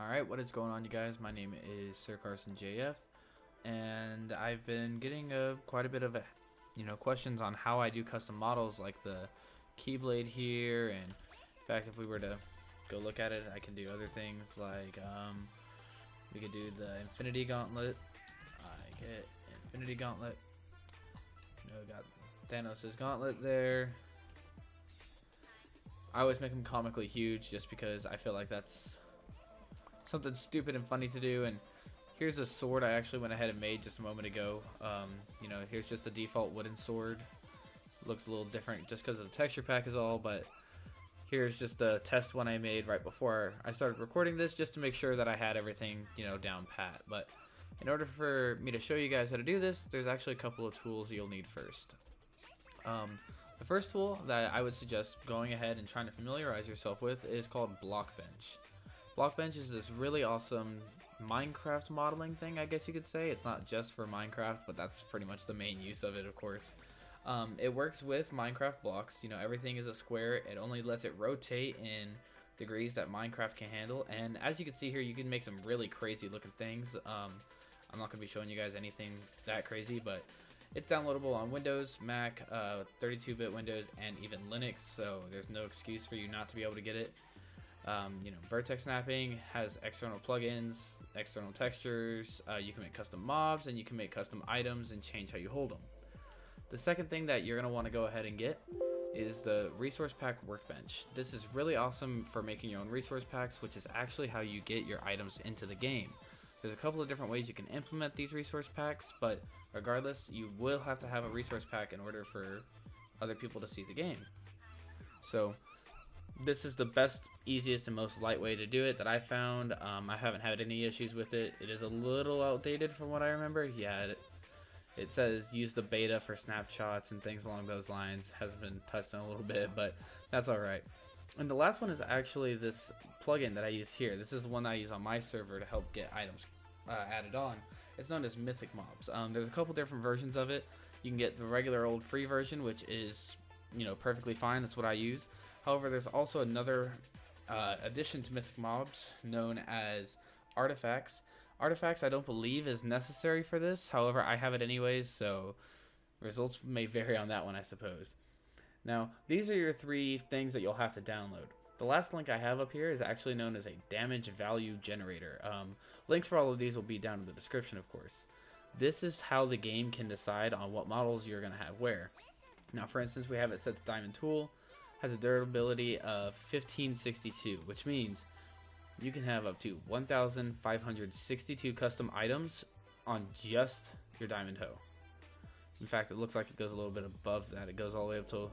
Alright, what is going on, you guys? My name is Sir CarsonJF, and I've been getting quite a bit of questions on how I do custom models like the Keyblade here, and in fact, if we were to go look at it, I can do other things like we could do the Infinity Gauntlet. I get Infinity Gauntlet. Got Thanos' Gauntlet there. I always make them comically huge just because I feel like that's something stupid and funny to do. And here's a sword I actually went ahead and made just a moment ago. Here's just a default wooden sword. Looks a little different just because of the texture pack is all, but here's just a test one I made right before I started recording this just to make sure that I had everything down pat. But in order for me to show you guys how to do this, there's actually a couple of tools you'll need first. The first tool that I would suggest going ahead and trying to familiarize yourself with is called Workbench. Workbench is this really awesome Minecraft modeling thing, I guess you could say. It's not just for Minecraft, but that's pretty much the main use of it, of course. It works with Minecraft blocks. Everything is a square. It only lets it rotate in degrees that Minecraft can handle. And as you can see here, you can make some really crazy looking things. I'm not going to be showing you guys anything that crazy, but it's downloadable on Windows, Mac, 32-bit Windows, and even Linux, so there's no excuse for you not to be able to get it. Vertex snapping has external plugins, external textures. You can make custom mobs, and you can make custom items and change how you hold them. The second thing that you're going to want to go ahead and get is the resource pack Workbench. This is really awesome for making your own resource packs, which is actually how you get your items into the game. There's a couple of different ways you can implement these resource packs, but regardless, you will have to have a resource pack in order for other people to see the game. So this is the best, easiest, and most light way to do it that I found. I haven't had any issues with it. It is a little outdated from what I remember. Yeah, it says use the beta for snapshots and things along those lines. Hasn't been touched on a little bit, but that's alright. And the last one is actually this plugin that I use here. This is the one that I use on my server to help get items added on. It's known as Mythic Mobs. There's a couple different versions of it. You can get the regular old free version, which is perfectly fine. That's what I use. However, there's also another addition to Mythic Mobs known as Artifacts. Artifacts I don't believe is necessary for this. However, I have it anyways, so results may vary on that one, I suppose. Now, these are your three things that you'll have to download. The last link I have up here is actually known as a damage value generator. Links for all of these will be down in the description, of course. This is how the game can decide on what models you're going to have where. Now, for instance, we have it set to Diamond Tool. Has a durability of 1562, which means you can have up to 1,562 custom items on just your Diamond Hoe. In fact, it looks like it goes a little bit above that. It goes all the way up to,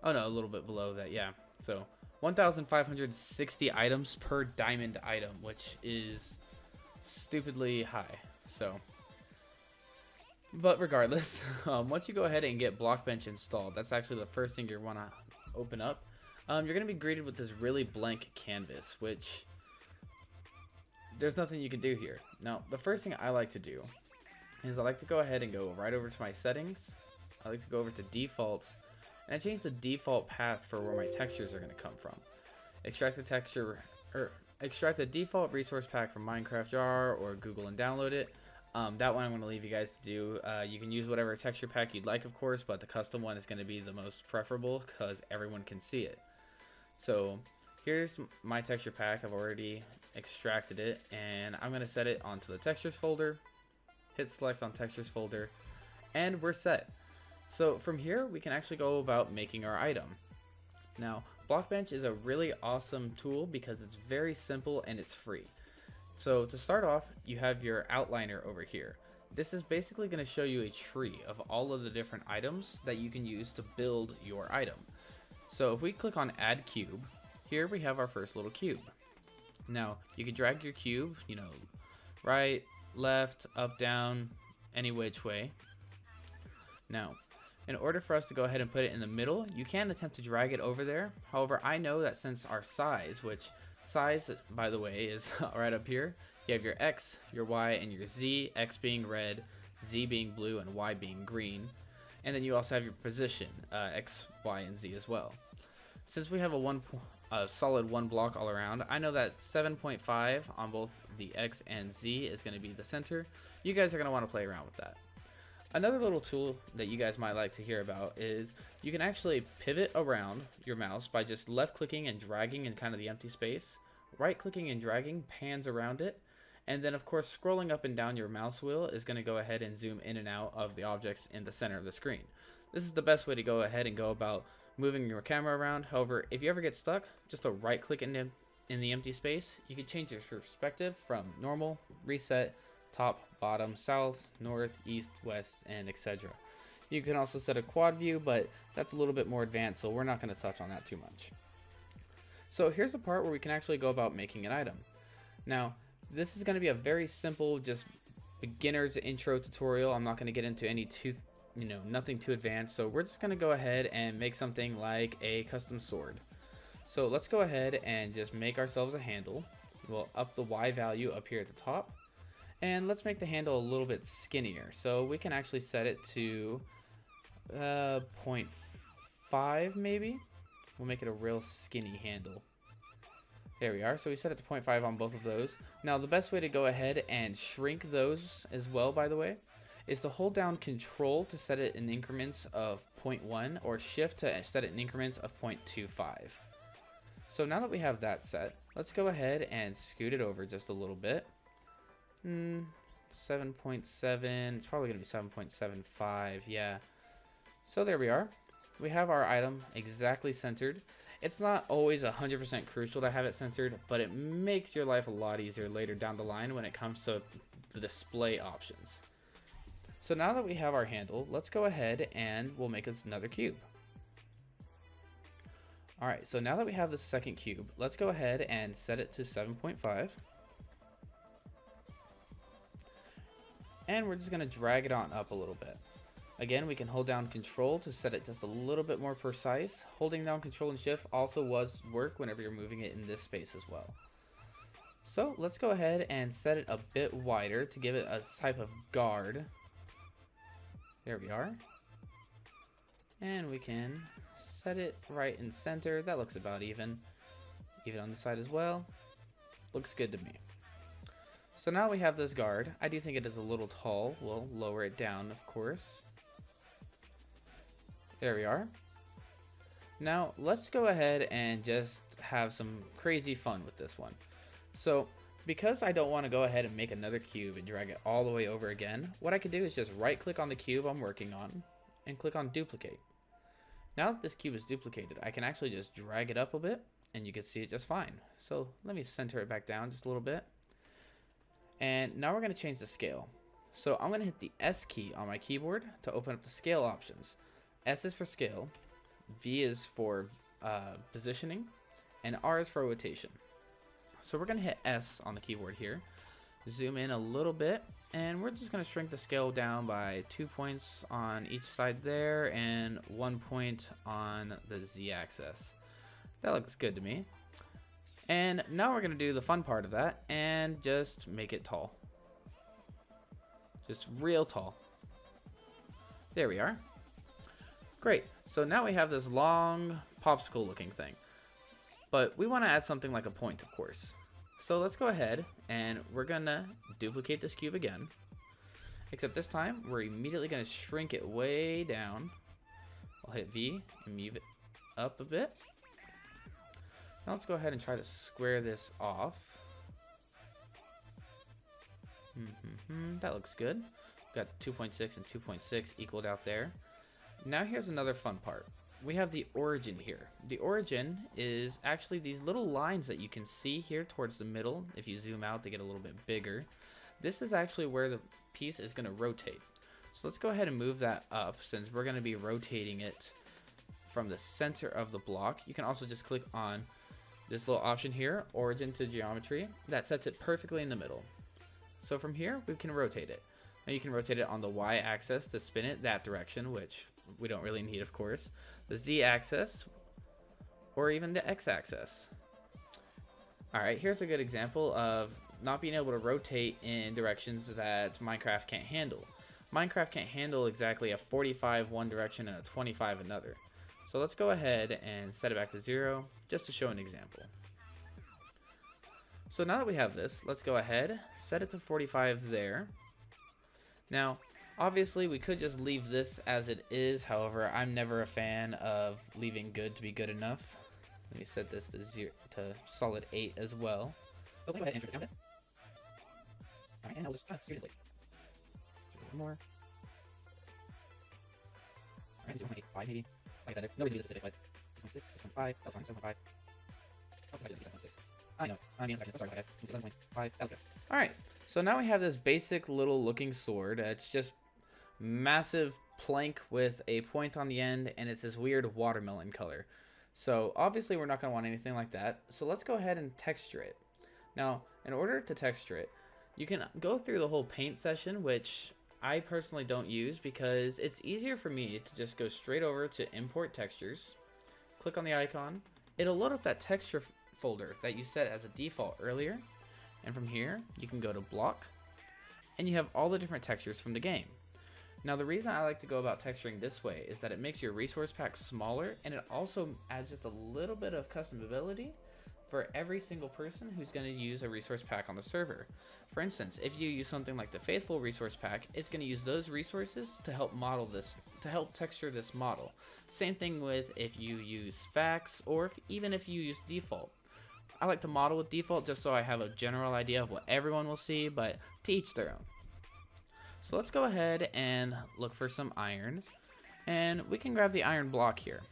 oh no, a little bit below that, yeah. So 1,560 items per diamond item, which is stupidly high. So, but regardless, once you go ahead and get Workbench installed, that's actually the first thing you want to open up. You're going to be greeted with this really blank canvas, which there's nothing you can do here. Now, the first thing I like to do is I like to go ahead and go right over to my settings. I like to go over to defaults, and I change the default path for where my textures are going to come from. Extract the texture, or extract the default resource pack from Minecraft jar or Google and download it. That one I'm going to leave you guys to do. You can use whatever texture pack you'd like, of course, but the custom one is going to be the most preferable because everyone can see it. So here's my texture pack. I've already extracted it, and I'm going to set it onto the textures folder. Hit select on textures folder, and we're set. So from here, we can actually go about making our item. Now, Workbench is a really awesome tool because it's very simple and it's free. So to start off, you have your outliner over here. This is basically going to show you a tree of all of the different items that you can use to build your item. So if we click on Add Cube, here we have our first little cube. Now, you can drag your cube, right, left, up, down, any which way. Now, in order for us to go ahead and put it in the middle, you can attempt to drag it over there. However, I know that since our size, which size, by the way, is right up here, you have your X, your Y, and your Z, X being red, Z being blue, and Y being green. And then you also have your position, X, Y, and Z as well. Since we have a a solid one block all around. I know that 7.5 on both the X and Z is going to be the center. You guys are going to want to play around with that. Another little tool that you guys might like to hear about is you can actually pivot around your mouse by just left clicking and dragging in kind of the empty space. Right clicking and dragging pans around it. And then of course scrolling up and down your mouse wheel is going to go ahead and zoom in and out of the objects in the center of the screen. This is the best way to go ahead and go about moving your camera around. However, if you ever get stuck, just a right click in the empty space, you can change your perspective from normal, reset, top, bottom, south, north, east, west, and etc. You can also set a quad view, but that's a little bit more advanced, so we're not going to touch on that too much. So here's the part where we can actually go about making an item. Now, this is going to be a very simple, just beginner's intro tutorial. I'm not going to get into any nothing too advanced, so we're just going to go ahead and make something like a custom sword. So let's go ahead and just make ourselves a handle. We'll up the Y value up here at the top, and let's make the handle a little bit skinnier. So we can actually set it to 0.5 maybe. We'll make it a real skinny handle. There we are. So we set it to 0.5 on both of those. Now the best way to go ahead and shrink those as well, by the way, is to hold down Control to set it in increments of 0.1 or Shift to set it in increments of 0.25. So now that we have that set, let's go ahead and scoot it over just a little bit. 7.7, it's probably going to be 7.75, yeah. So there we are. We have our item exactly centered. It's not always 100% crucial to have it centered, but it makes your life a lot easier later down the line when it comes to the display options. So now that we have our handle, let's go ahead and we'll make us another cube. Alright, so now that we have the second cube, let's go ahead and set it to 7.5. And we're just going to drag it on up a little bit. Again, we can hold down Control to set it just a little bit more precise. Holding down Control and Shift also does work whenever you're moving it in this space as well. So let's go ahead and set it a bit wider to give it a type of guard. There we are. And we can set it right in center. That looks about even. Even on the side as well. Looks good to me. So now we have this guard. I do think it is a little tall. We'll lower it down, of course. There we are. Now let's go ahead and just have some crazy fun with this one. So because I don't want to go ahead and make another cube and drag it all the way over again, what I could do is just right click on the cube I'm working on and click on duplicate. Now that this cube is duplicated, I can actually just drag it up a bit and you can see it just fine. So let me center it back down just a little bit. And now we're going to change the scale. So I'm going to hit the S key on my keyboard to open up the scale options. S is for scale, V is for positioning, and R is for rotation. So we're going to hit S on the keyboard here, zoom in a little bit, and we're just going to shrink the scale down by 2 points on each side there and 1 point on the Z axis. That looks good to me. And now we're going to do the fun part of that and just make it tall. Just real tall. There we are. Great. So now we have this long popsicle looking thing. But we want to add something like a point, of course. So let's go ahead and we're going to duplicate this cube again. Except this time we're immediately going to shrink it way down. I'll hit V and move it up a bit. Now let's go ahead and try to square this off. That looks good. Got 2.6 and 2.6 equaled out there. Now here's another fun part. We have the origin here. The origin is actually these little lines that you can see here towards the middle. If you zoom out, they get a little bit bigger. This is actually where the piece is going to rotate. So let's go ahead and move that up since we're going to be rotating it from the center of the block. You can also just click on this little option here, origin to geometry. That sets it perfectly in the middle. So from here, we can rotate it. Now you can rotate it on the Y axis to spin it that direction, which we don't really need, of course. The Z axis, or even the X axis. Alright, here's a good example of not being able to rotate in directions that Minecraft can't handle. Minecraft can't handle exactly a 45 one direction and a 25 another. So let's go ahead and set it back to 0 just to show an example. So now that we have this, let's go ahead, set it to 45 there. Now, obviously we could just leave this as it is. However, I'm never a fan of leaving good to be good enough. Let me set this to solid 8 as well. So go ahead and insert it. Alright, and I'll just steer it in place. One more. Alright, 0.85 maybe. Like I said, there's no reason to do this specific, but 6.6, 6.5, that's fine, 7.5. Oh, I just 7.6. I know, I mean, I'm sorry guys, 11.5, that was good. Alright, so now we have this basic little looking sword. It's just massive plank with a point on the end, and it's this weird watermelon color. So obviously we're not going to want anything like that, so let's go ahead and texture it. Now, in order to texture it, you can go through the whole paint session, which I personally don't use because it's easier for me to just go straight over to import textures, click on the icon, it'll load up that texture folder that you set as a default earlier, and from here you can go to block and you have all the different textures from the game. Now the reason I like to go about texturing this way is that it makes your resource pack smaller, and it also adds just a little bit of customability for every single person who's going to use a resource pack on the server. For instance, if you use something like the Faithful resource pack, it's going to use those resources to help model this, to help texture this model. Same thing with if you use facts, or even if you use default. I like to model with default just so I have a general idea of what everyone will see, but to each their own. So let's go ahead and look for some iron, and we can grab the iron block here.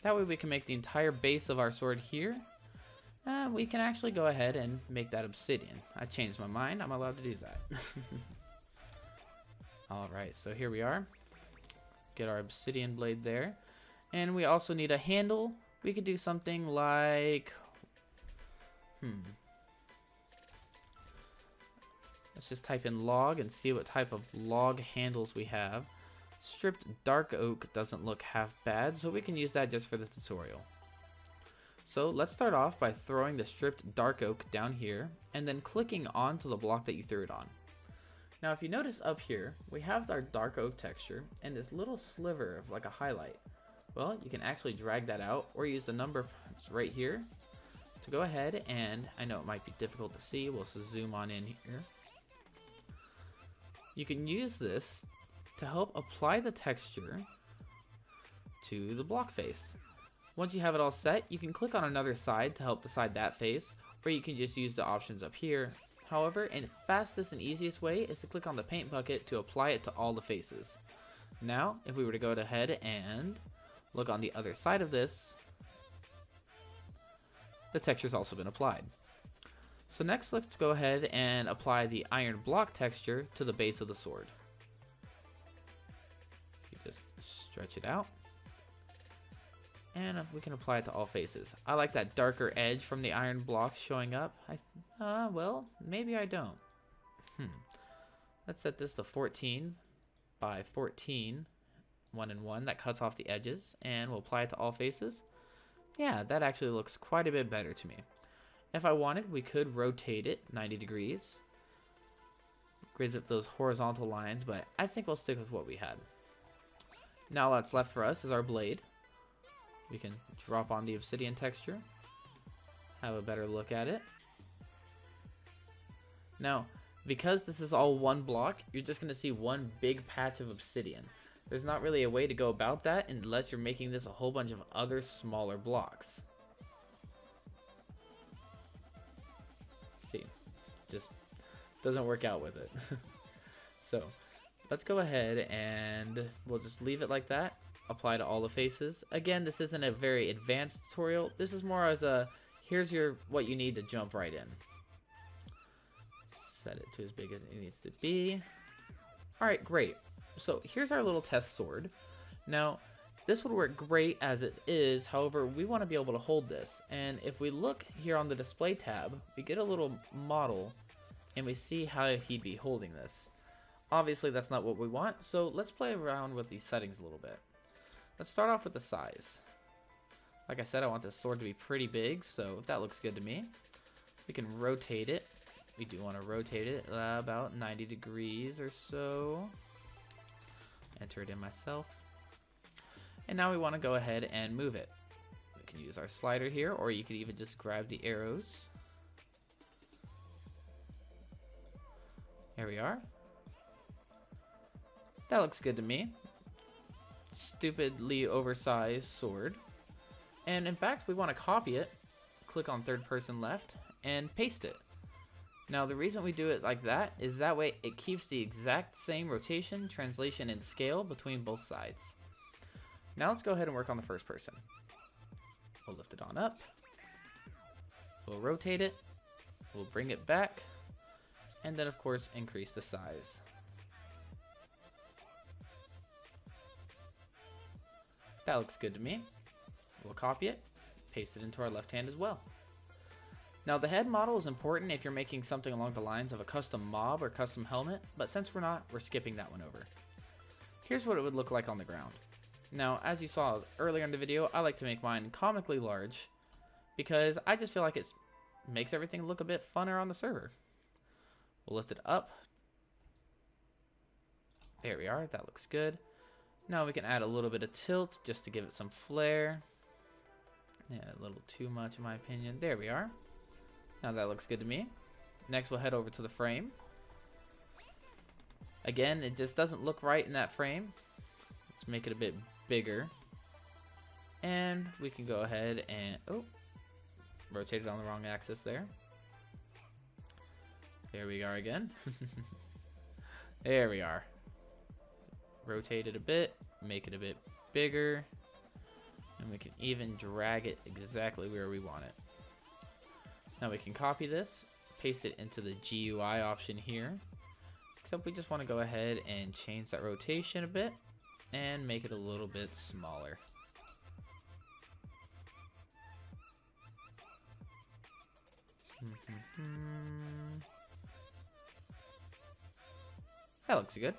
That way we can make the entire base of our sword here. We can actually go ahead and make that obsidian. I changed my mind, I'm allowed to do that. Alright, so here we are. Get our obsidian blade there. And we also need a handle. We could do something like... Let's just type in log and see what type of log handles we have. Stripped dark oak doesn't look half bad, so we can use that just for the tutorial. So let's start off by throwing the stripped dark oak down here and then clicking onto the block that you threw it on. Now if you notice up here, we have our dark oak texture and this little sliver of like a highlight. Well, you can actually drag that out or use the number right here to go ahead and, I know it might be difficult to see, we'll zoom on in here. You can use this to help apply the texture to the block face. Once you have it all set, you can click on another side to help decide that face, or you can just use the options up here. However, the fastest and easiest way is to click on the paint bucket to apply it to all the faces. Now, if we were to go ahead and look on the other side of this, the texture's also been applied. So next, let's go ahead and apply the iron block texture to the base of the sword. You just stretch it out. And we can apply it to all faces. I like that darker edge from the iron block showing up. Well, maybe I don't. Let's set this to 14 by 14, 1 and 1. That cuts off the edges, and we'll apply it to all faces. Yeah, that actually looks quite a bit better to me. If I wanted, we could rotate it 90 degrees. Grids up those horizontal lines, but I think we'll stick with what we had. Now what's left for us is our blade. We can drop on the obsidian texture, have a better look at it. Now, because this is all one block, you're just going to see one big patch of obsidian. There's not really a way to go about that unless you're making this a whole bunch of other smaller blocks. See, just doesn't work out with it. So, let's go ahead and we'll just leave it like that. Apply to all the faces. Again, this isn't a very advanced tutorial. This is more as a, here's what you need to jump right in. Set it to as big as it needs to be. Alright, great. So here's our little test sword. Now, this would work great as it is, however, we want to be able to hold this. And if we look here on the display tab, we get a little model, and we see how he'd be holding this. Obviously, that's not what we want, so let's play around with these settings a little bit. Let's start off with the size. Like I said, I want this sword to be pretty big, so that looks good to me. We can rotate it. We do want to rotate it about 90 degrees or so. Enter it in myself. And now we want to go ahead and move it. We can use our slider here, or you could even just grab the arrows. There we are. That looks good to me. Stupidly oversized sword. And in fact, we want to copy it. Click on third person left and paste it. Now the reason we do it like that is that way it keeps the exact same rotation, translation, and scale between both sides. Now let's go ahead and work on the first person. We'll lift it on up. We'll rotate it. We'll bring it back. And then of course increase the size. That looks good to me. We'll copy it, paste it into our left hand as well. Now the head model is important if you're making something along the lines of a custom mob or custom helmet, but since we're not, we're skipping that one over. Here's what it would look like on the ground. Now, as you saw earlier in the video, I like to make mine comically large because I just feel like it makes everything look a bit funner on the server. We'll lift it up. There we are, that looks good. Now we can add a little bit of tilt just to give it some flair. Yeah, a little too much in my opinion. There we are. Now that looks good to me. Next we'll head over to the frame. Again, it just doesn't look right in that frame. Let's make it a bit bigger. And we can go ahead and, oh, rotate it on the wrong axis there. There we are again. There we are. Rotate it a bit, make it a bit bigger, and we can even drag it exactly where we want it. Now we can copy this, paste it into the GUI option here, except we just want to go ahead and change that rotation a bit and make it a little bit smaller. That looks good.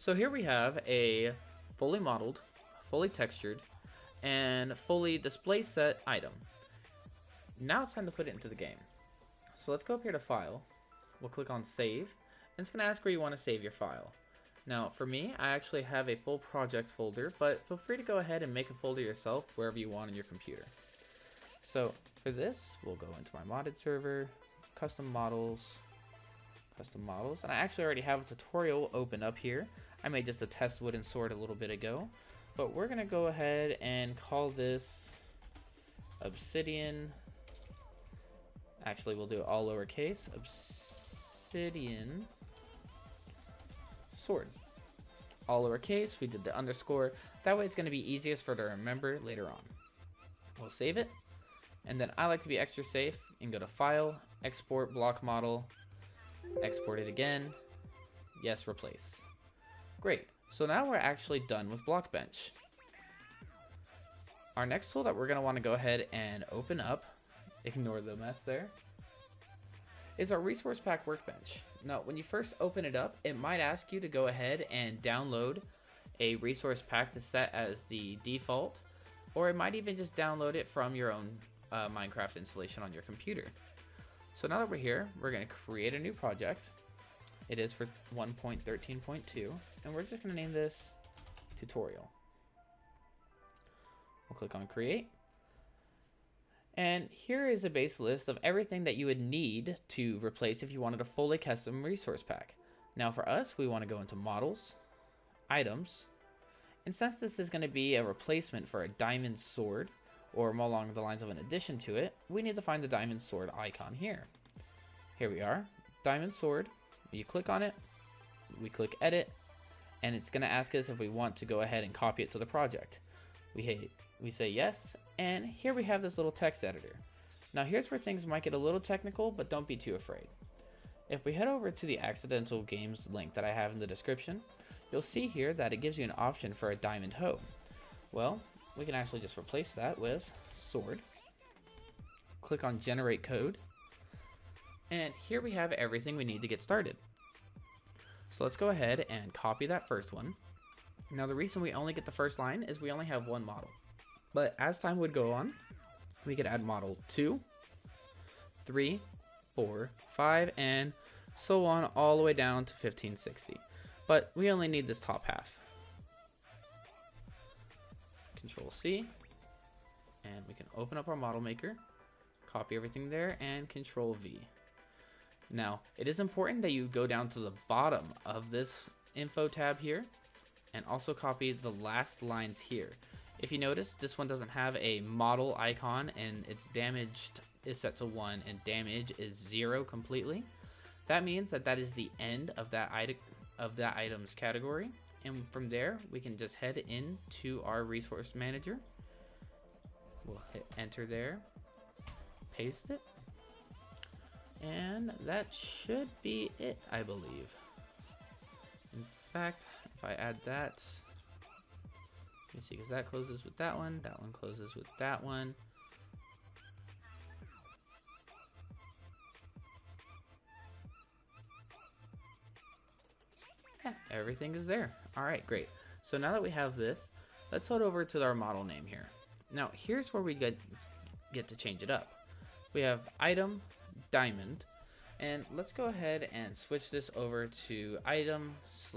So here we have a fully modeled, fully textured, and fully display set item. Now it's time to put it into the game. So let's go up here to File. We'll click on Save, and it's going to ask where you want to save your file. Now for me, I actually have a full projects folder, but feel free to go ahead and make a folder yourself wherever you want on your computer. So for this, we'll go into my modded server, custom models, and I actually already have a tutorial open up here. I made just a test wooden sword a little bit ago, but we're gonna go ahead and call this Obsidian. Actually, we'll do it all lowercase. Obsidian sword. All lowercase. We did the underscore. That way it's gonna be easiest for it to remember later on. We'll save it, and then I like to be extra safe and go to File, Export Block Model, export it again. Yes, replace. Great, so now we're actually done with Workbench. Our next tool that we're going to want to go ahead and open up, ignore the mess there, is our Resource Pack Workbench. Now, when you first open it up, it might ask you to go ahead and download a resource pack to set as the default, or it might even just download it from your own Minecraft installation on your computer. So now that we're here, we're going to create a new project. It is for 1.13.2, and we're just going to name this tutorial. We'll click on create. And here is a base list of everything that you would need to replace if you wanted a fully custom resource pack. Now for us, we want to go into models, items, and since this is going to be a replacement for a diamond sword, or more along the lines of an addition to it, we need to find the diamond sword icon here. Here we are, diamond sword. You click on it, we click edit, and it's going to ask us if we want to go ahead and copy it to the project. We say yes, and here we have this little text editor. Now here's where things might get a little technical, but don't be too afraid. If we head over to the accidental games link that I have in the description, you'll see here that it gives you an option for a diamond hoe. Well, we can actually just replace that with sword. Click on generate code. And here we have everything we need to get started. So let's go ahead and copy that first one. Now the reason we only get the first line is we only have one model. But as time would go on, we could add model 2, 3, 4, 5, and so on all the way down to 1560. But we only need this top half. Control C, and we can open up our model maker, copy everything there, and Control V. Now, it is important that you go down to the bottom of this info tab here and also copy the last lines here. If you notice, this one doesn't have a model icon and its damaged is set to 1 and damage is 0 completely. That means that that is the end of that item's category. And from there, we can just head into our resource manager. We'll hit enter there, paste it, and that should be it, I believe. In fact, if I add that, you see, because that closes with that one closes with that one. Yeah, everything is there. All right, great. So now that we have this, let's head over to our model name here. Now, here's where we get to change it up. We have item, diamond, and let's go ahead and switch this over to item /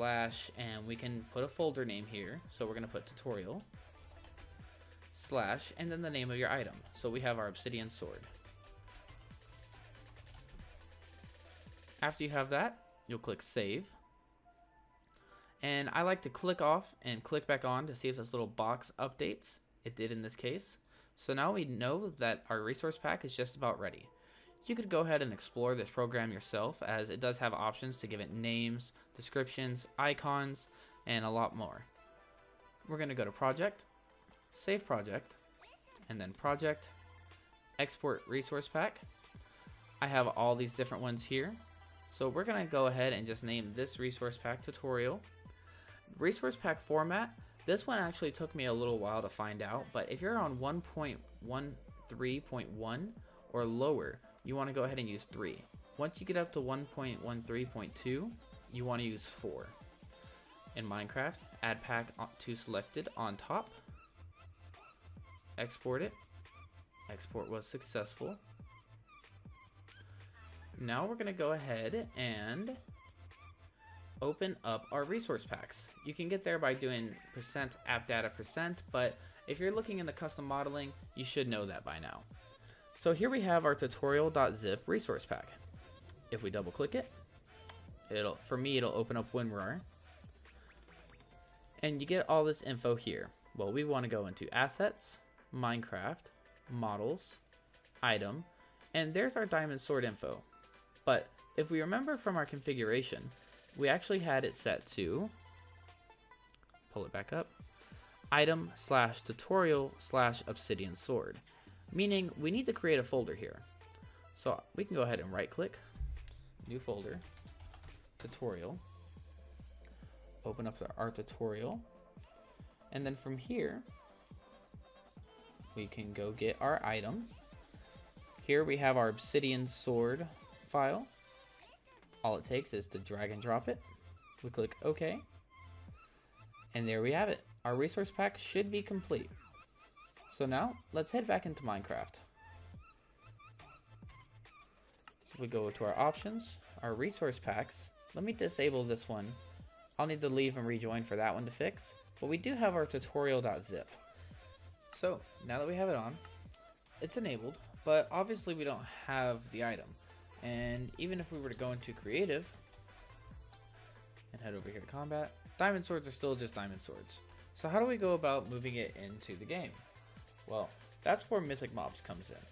and we can put a folder name here. So we're going to put tutorial / and then the name of your item. So we have our obsidian sword. After you have that, you'll click save. And I like to click off and click back on to see if this little box updates. It did in this case. So now we know that our resource pack is just about ready. You could go ahead and explore this program yourself, as it does have options to give it names, descriptions, icons, and a lot more. We're going to go to project, save project, and then project, export resource pack. I have all these different ones here. So we're going to go ahead and just name this resource pack tutorial. Resource pack format, this one actually took me a little while to find out, but if you're on 1.13.1 or lower, you want to go ahead and use 3. Once you get up to 1.13.2, you want to use 4. In Minecraft, add pack to selected on top. Export it. Export was successful. Now we're going to go ahead and open up our resource packs. You can get there by doing %appdata%, but if you're looking in the custom modeling, you should know that by now. So here we have our tutorial.zip resource pack. If we double click it, it'll open up WinRAR. And you get all this info here. Well, we want to go into assets, Minecraft, models, item, and there's our diamond sword info. But if we remember from our configuration, we actually had it set to, pull it back up, item / tutorial / obsidian sword. Meaning we need to create a folder here. So we can go ahead and right click, new folder, tutorial, open up our tutorial, and then from here, we can go get our item. Here we have our obsidian sword file. All it takes is to drag and drop it. We click OK. And there we have it. Our resource pack should be complete. So now let's head back into Minecraft. We go to our options, our resource packs. Let me disable this one. I'll need to leave and rejoin for that one to fix. But we do have our tutorial.zip. So now that we have it on, it's enabled, but obviously we don't have the item. And even if we were to go into creative and head over here to combat, diamond swords are still just diamond swords. So how do we go about moving it into the game? Well, that's where Mythic Mobs comes in.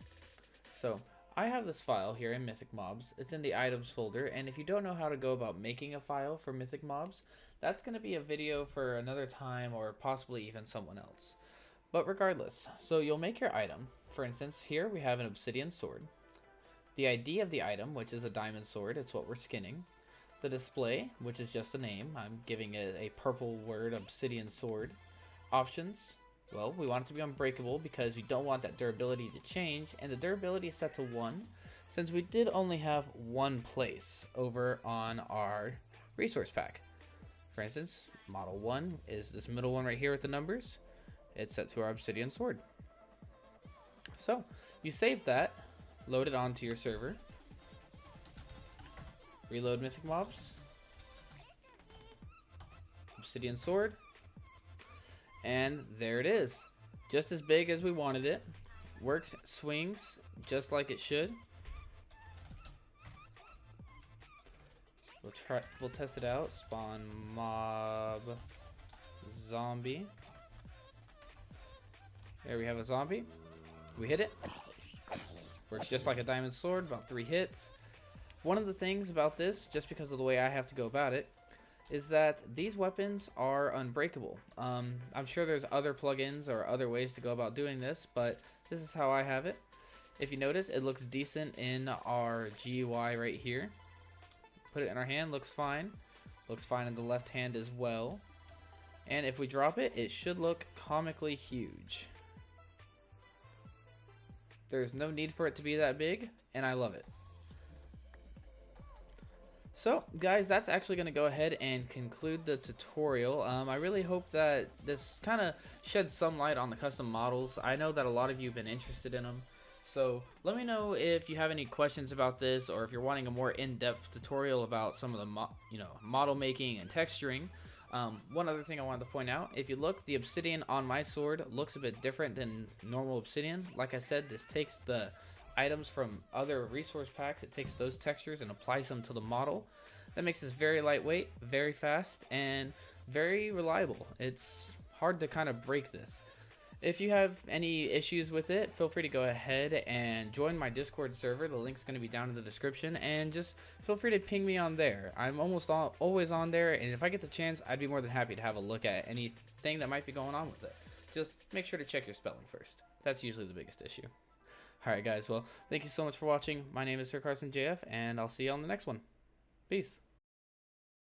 So I have this file here in Mythic Mobs. It's in the items folder, and if you don't know how to go about making a file for Mythic Mobs, that's going to be a video for another time or possibly even someone else. But regardless, so you'll make your item. For instance, here we have an obsidian sword. The ID of the item, which is a diamond sword, it's what we're skinning. The display, which is just the name. I'm giving it a purple word, obsidian sword. Options, well, we want it to be unbreakable because we don't want that durability to change, and the durability is set to 1 since we did only have one place over on our resource pack. For instance, model 1 is this middle one right here with the numbers. It's set to our obsidian sword. So you save that, load it onto your server, reload Mythic Mobs, obsidian sword, and there it is. just as big as we wanted it. Works, swings just like it should. We'll test it out. Spawn mob zombie. There we have a zombie. We hit it. Works just like a diamond sword, about 3 hits. One of the things about this, just because of the way I have to go about it, is that these weapons are unbreakable. I'm sure there's other plugins or other ways to go about doing this, but this is how I have it. If you notice, it looks decent in our GUI right here. Put it in our hand, looks fine. Looks fine in the left hand as well. And if we drop it, it should look comically huge. There's no need for it to be that big, and I love it. So, guys, that's actually going to go ahead and conclude the tutorial. I really hope that this kind of sheds some light on the custom models. I know that a lot of you have been interested in them. So, let me know if you have any questions about this, or if you're wanting a more in-depth tutorial about some of the model making and texturing. One other thing I wanted to point out, if you look, the obsidian on my sword looks a bit different than normal obsidian. Like I said, this takes the items from other resource packs, it takes those textures and applies them to the model. That makes this very lightweight, very fast, and very reliable. It's hard to kind of break this. If you have any issues with it, feel free to go ahead and join my Discord server. The link's going to be down in the description, and just feel free to ping me on there. I'm always on there, and if I get the chance, I'd be more than happy to have a look at anything that might be going on with it. Just make sure to check your spelling first. That's usually the biggest issue. Alright guys, well, thank you so much for watching. My name is CarsonJF, and I'll see you on the next one. Peace.